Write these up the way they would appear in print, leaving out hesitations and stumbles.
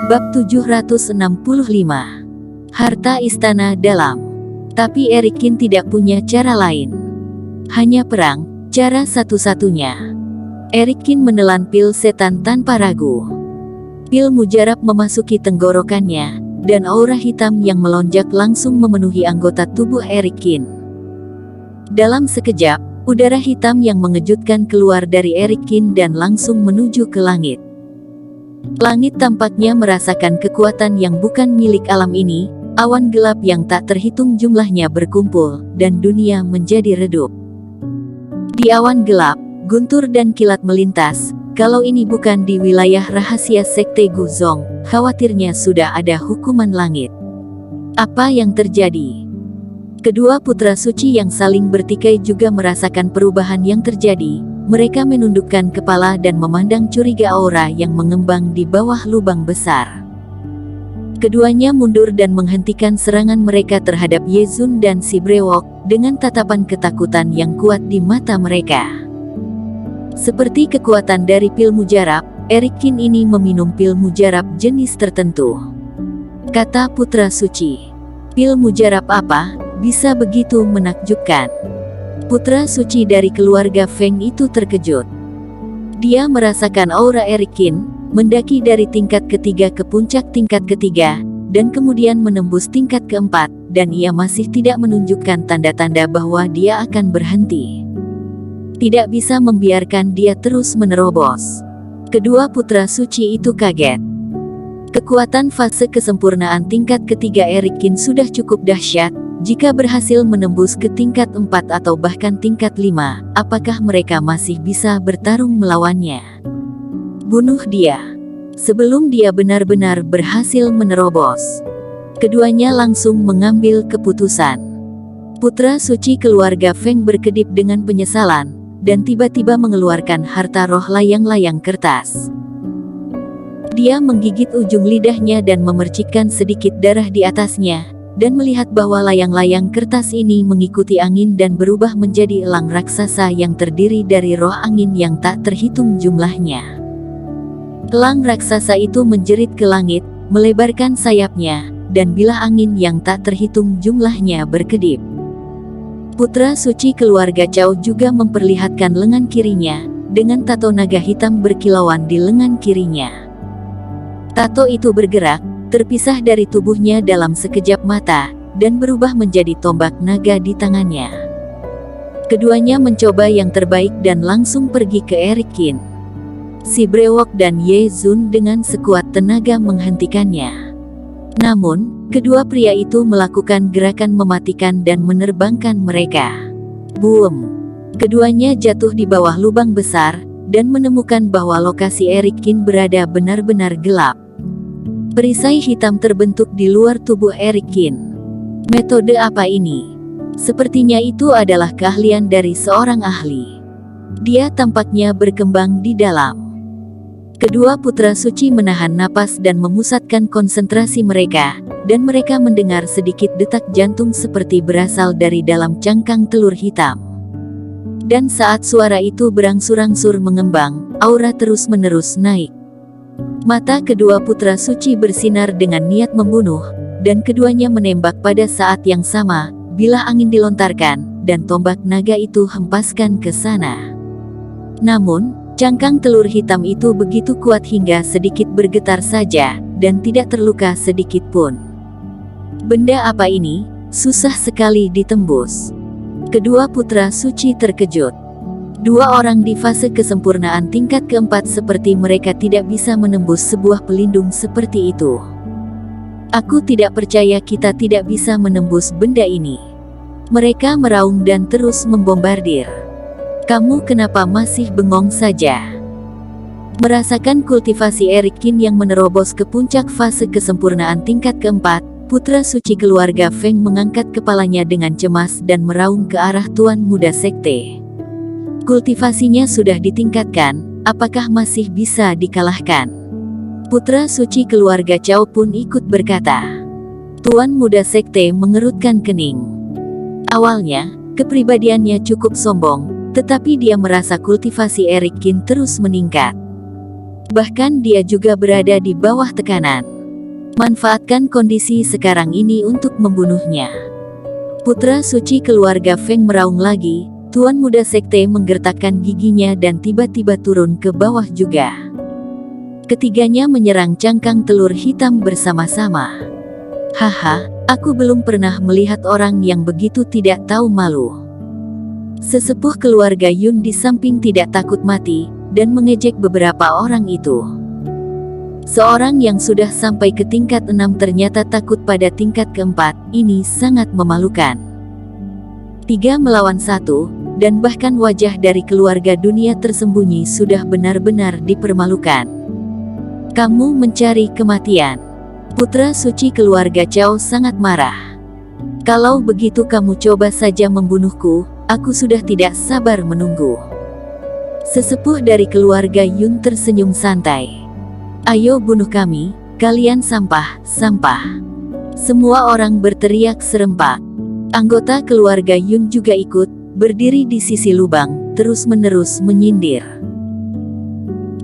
Bab 765. Harta istana dalam. Tapi Erikin tidak punya cara lain. Hanya perang, cara satu-satunya. Erikin menelan pil setan tanpa ragu. Pil mujarab memasuki tenggorokannya, dan aura hitam yang melonjak langsung memenuhi anggota tubuh Erikin. Dalam sekejap, udara hitam yang mengejutkan keluar dari Erikin dan langsung menuju ke langit. Langit tampaknya merasakan kekuatan yang bukan milik alam ini, awan gelap yang tak terhitung jumlahnya berkumpul, dan dunia menjadi redup. Di awan gelap, guntur dan kilat melintas. Kalau ini bukan di wilayah rahasia Sekte Guzong, khawatirnya sudah ada hukuman langit. Apa yang terjadi? Kedua putra suci yang saling bertikai juga merasakan perubahan yang terjadi. Mereka menundukkan kepala dan memandang curiga aura yang mengembang di bawah lubang besar. Keduanya mundur dan menghentikan serangan mereka terhadap Yezun dan si Brewok, dengan tatapan ketakutan yang kuat di mata mereka. Seperti kekuatan dari pil mujarab, Erikin ini meminum pil mujarab jenis tertentu. Kata putra suci, "Pil mujarab apa, bisa begitu menakjubkan?" Putra suci dari keluarga Feng itu terkejut. Dia merasakan aura Erikin, mendaki dari tingkat ketiga ke puncak tingkat ketiga, dan kemudian menembus tingkat keempat, dan ia masih tidak menunjukkan tanda-tanda bahwa dia akan berhenti. Tidak bisa membiarkan dia terus menerobos. Kedua putra suci itu kaget. Kekuatan fase kesempurnaan tingkat ketiga Erikin sudah cukup dahsyat. Jika berhasil menembus ke tingkat 4 atau bahkan tingkat 5, apakah mereka masih bisa bertarung melawannya? Bunuh dia. Sebelum dia benar-benar berhasil menerobos. Keduanya langsung mengambil keputusan. Putra suci keluarga Feng berkedip dengan penyesalan, dan tiba-tiba mengeluarkan harta roh layang-layang kertas. Dia menggigit ujung lidahnya dan memercikkan sedikit darah di atasnya, dan melihat bahwa layang-layang kertas ini mengikuti angin dan berubah menjadi elang raksasa yang terdiri dari roh angin yang tak terhitung jumlahnya. Elang raksasa itu menjerit ke langit, melebarkan sayapnya, dan bilah angin yang tak terhitung jumlahnya berkedip. Putra suci keluarga Cao juga memperlihatkan lengan kirinya, dengan tato naga hitam berkilauan di lengan kirinya. Tato itu bergerak, terpisah dari tubuhnya dalam sekejap mata, dan berubah menjadi tombak naga di tangannya. Keduanya mencoba yang terbaik dan langsung pergi ke Erikin. Si Brewok dan Yezun dengan sekuat tenaga menghentikannya. Namun, kedua pria itu melakukan gerakan mematikan dan menerbangkan mereka. Boom! Keduanya jatuh di bawah lubang besar, dan menemukan bahwa lokasi Erikin berada benar-benar gelap. Perisai hitam terbentuk di luar tubuh Erikin. Metode apa ini? Sepertinya itu adalah keahlian dari seorang ahli. Dia tampaknya berkembang di dalam. Kedua putra suci menahan napas dan memusatkan konsentrasi mereka, dan mereka mendengar sedikit detak jantung seperti berasal dari dalam cangkang telur hitam. Dan saat suara itu berangsur-angsur mengembang, aura terus-menerus naik. Mata kedua putra suci bersinar dengan niat membunuh, dan keduanya menembak pada saat yang sama, bilah angin dilontarkan, dan tombak naga itu hempaskan ke sana. Namun, cangkang telur hitam itu begitu kuat hingga sedikit bergetar saja, dan tidak terluka sedikit pun. Benda apa ini? Susah sekali ditembus. Kedua putra suci terkejut. Dua orang di fase kesempurnaan tingkat keempat seperti mereka tidak bisa menembus sebuah pelindung seperti itu. Aku tidak percaya kita tidak bisa menembus benda ini. Mereka meraung dan terus membombardir. Kamu kenapa masih bengong saja? Merasakan kultivasi Erikin yang menerobos ke puncak fase kesempurnaan tingkat keempat, putra suci keluarga Feng mengangkat kepalanya dengan cemas dan meraung ke arah Tuan Muda Sekte. Kultivasinya sudah ditingkatkan, apakah masih bisa dikalahkan? Putra suci keluarga Cao pun ikut berkata. Tuan Muda Sekte mengerutkan kening. Awalnya, kepribadiannya cukup sombong, tetapi dia merasa kultivasi Erikin terus meningkat. Bahkan dia juga berada di bawah tekanan. Manfaatkan kondisi sekarang ini untuk membunuhnya. Putra suci keluarga Feng meraung lagi. Tuan muda sekte menggertakkan giginya dan tiba-tiba turun ke bawah juga. Ketiganya menyerang cangkang telur hitam bersama-sama. Haha, aku belum pernah melihat orang yang begitu tidak tahu malu. Sesepuh keluarga Yun di samping tidak takut mati, dan mengejek beberapa orang itu. Seorang yang sudah sampai ke tingkat 6 ternyata takut pada tingkat keempat, ini sangat memalukan. 3 melawan 1, dan bahkan wajah dari keluarga dunia tersembunyi sudah benar-benar dipermalukan. Kamu mencari kematian. Putra suci keluarga Cao sangat marah. Kalau begitu kamu coba saja membunuhku, aku sudah tidak sabar menunggu. Sesepuh dari keluarga Yun tersenyum santai. Ayo bunuh kami, kalian sampah, sampah. Semua orang berteriak serempak. Anggota keluarga Yun juga ikut, berdiri di sisi lubang, terus-menerus menyindir.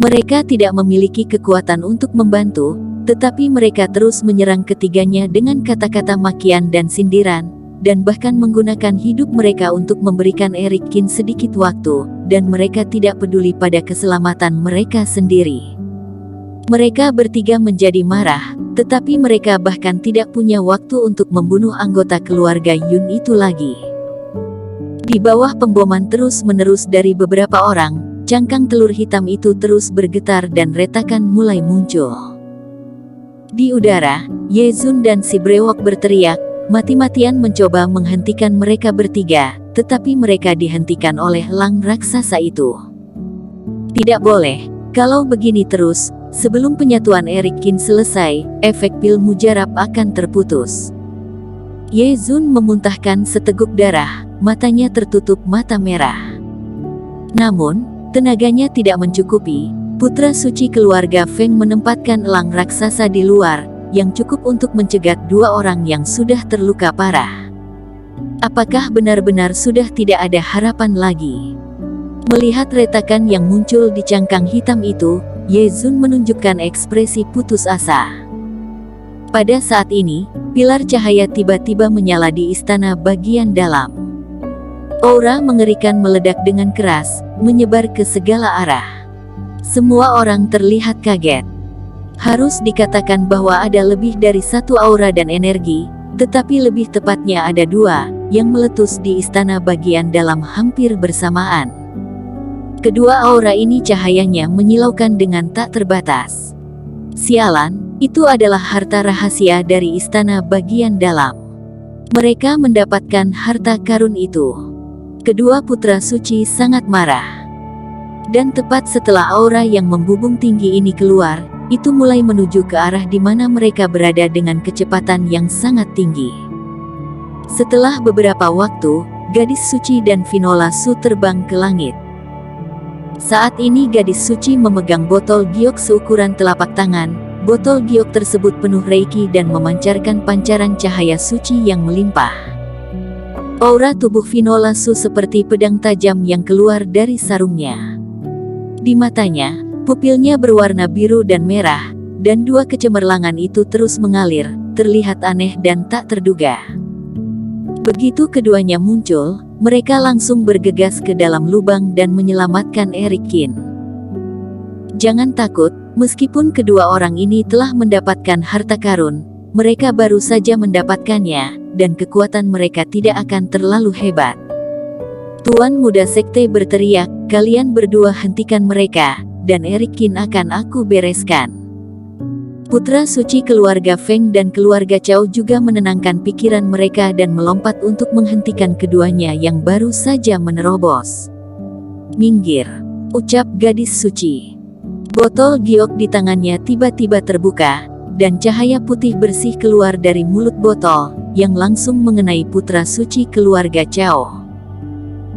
Mereka tidak memiliki kekuatan untuk membantu, tetapi mereka terus menyerang ketiganya dengan kata-kata makian dan sindiran, dan bahkan menggunakan hidup mereka untuk memberikan Eric Qin sedikit waktu, dan mereka tidak peduli pada keselamatan mereka sendiri. Mereka bertiga menjadi marah, tetapi mereka bahkan tidak punya waktu untuk membunuh anggota keluarga Yun itu lagi. Di bawah pemboman terus-menerus dari beberapa orang, cangkang telur hitam itu terus bergetar dan retakan mulai muncul. Di udara, Ye Zun dan si brewok berteriak, mati-matian mencoba menghentikan mereka bertiga, tetapi mereka dihentikan oleh Lang raksasa itu. Tidak boleh, kalau begini terus, sebelum penyatuan Eric Qin selesai, efek pil mujarab akan terputus. Ye Zun memuntahkan seteguk darah, matanya tertutup mata merah. Namun, tenaganya tidak mencukupi. Putra suci keluarga Feng menempatkan elang raksasa di luar, yang cukup untuk mencegat 2 orang yang sudah terluka parah. Apakah benar-benar sudah tidak ada harapan lagi? Melihat retakan yang muncul di cangkang hitam itu, Ye Zun menunjukkan ekspresi putus asa. Pada saat ini, pilar cahaya tiba-tiba menyala di istana bagian dalam. Aura mengerikan meledak dengan keras, menyebar ke segala arah. Semua orang terlihat kaget. Harus dikatakan bahwa ada lebih dari 1 aura dan energi, tetapi lebih tepatnya ada 2, yang meletus di istana bagian dalam hampir bersamaan. Kedua aura ini cahayanya menyilaukan dengan tak terbatas. Sialan, itu adalah harta rahasia dari istana bagian dalam. Mereka mendapatkan harta karun itu. Kedua putra suci sangat marah. Dan tepat setelah aura yang membubung tinggi ini keluar, itu mulai menuju ke arah di mana mereka berada dengan kecepatan yang sangat tinggi. Setelah beberapa waktu, gadis suci dan Vinola Su terbang ke langit. Saat ini gadis suci memegang botol giok seukuran telapak tangan. Botol giok tersebut penuh reiki dan memancarkan pancaran cahaya suci yang melimpah. Aura tubuh Vinola Su seperti pedang tajam yang keluar dari sarungnya. Di matanya, pupilnya berwarna biru dan merah, dan 2 kecemerlangan itu terus mengalir, terlihat aneh dan tak terduga. Begitu keduanya muncul, mereka langsung bergegas ke dalam lubang dan menyelamatkan Eric Qin. Jangan takut, meskipun kedua orang ini telah mendapatkan harta karun, mereka baru saja mendapatkannya, dan kekuatan mereka tidak akan terlalu hebat. Tuan muda sekte berteriak, kalian berdua hentikan mereka, dan Eric Qin akan aku bereskan. Putra suci keluarga Feng dan keluarga Cao juga menenangkan pikiran mereka dan melompat untuk menghentikan keduanya yang baru saja menerobos. Minggir, ucap gadis suci. Botol giok di tangannya tiba-tiba terbuka, dan cahaya putih bersih keluar dari mulut botol, yang langsung mengenai putra suci keluarga Cao.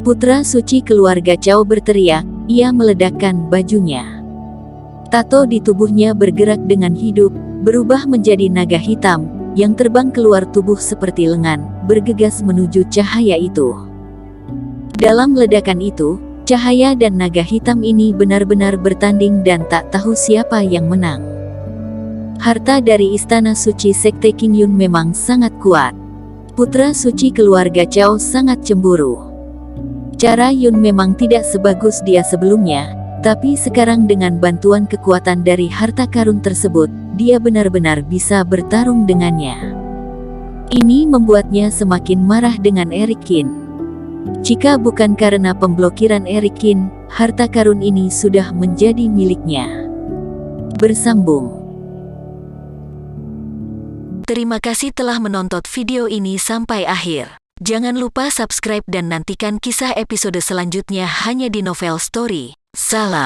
Putra suci keluarga Cao berteriak, ia meledakkan bajunya. Tato di tubuhnya bergerak dengan hidup, berubah menjadi naga hitam, yang terbang keluar tubuh seperti lengan, bergegas menuju cahaya itu. Dalam ledakan itu, cahaya dan naga hitam ini benar-benar bertanding dan tak tahu siapa yang menang. Harta dari Istana Suci Sekte King Yun memang sangat kuat. Putra suci keluarga Chao sangat cemburu. Cara Yun memang tidak sebagus dia sebelumnya, tapi sekarang dengan bantuan kekuatan dari harta karun tersebut, dia benar-benar bisa bertarung dengannya. Ini membuatnya semakin marah dengan Eric Qin. Jika bukan karena pemblokiran Eric Qin, harta karun ini sudah menjadi miliknya. Bersambung. Terima kasih telah menonton video ini sampai akhir. Jangan lupa subscribe dan nantikan kisah episode selanjutnya hanya di Novel Story. Salam.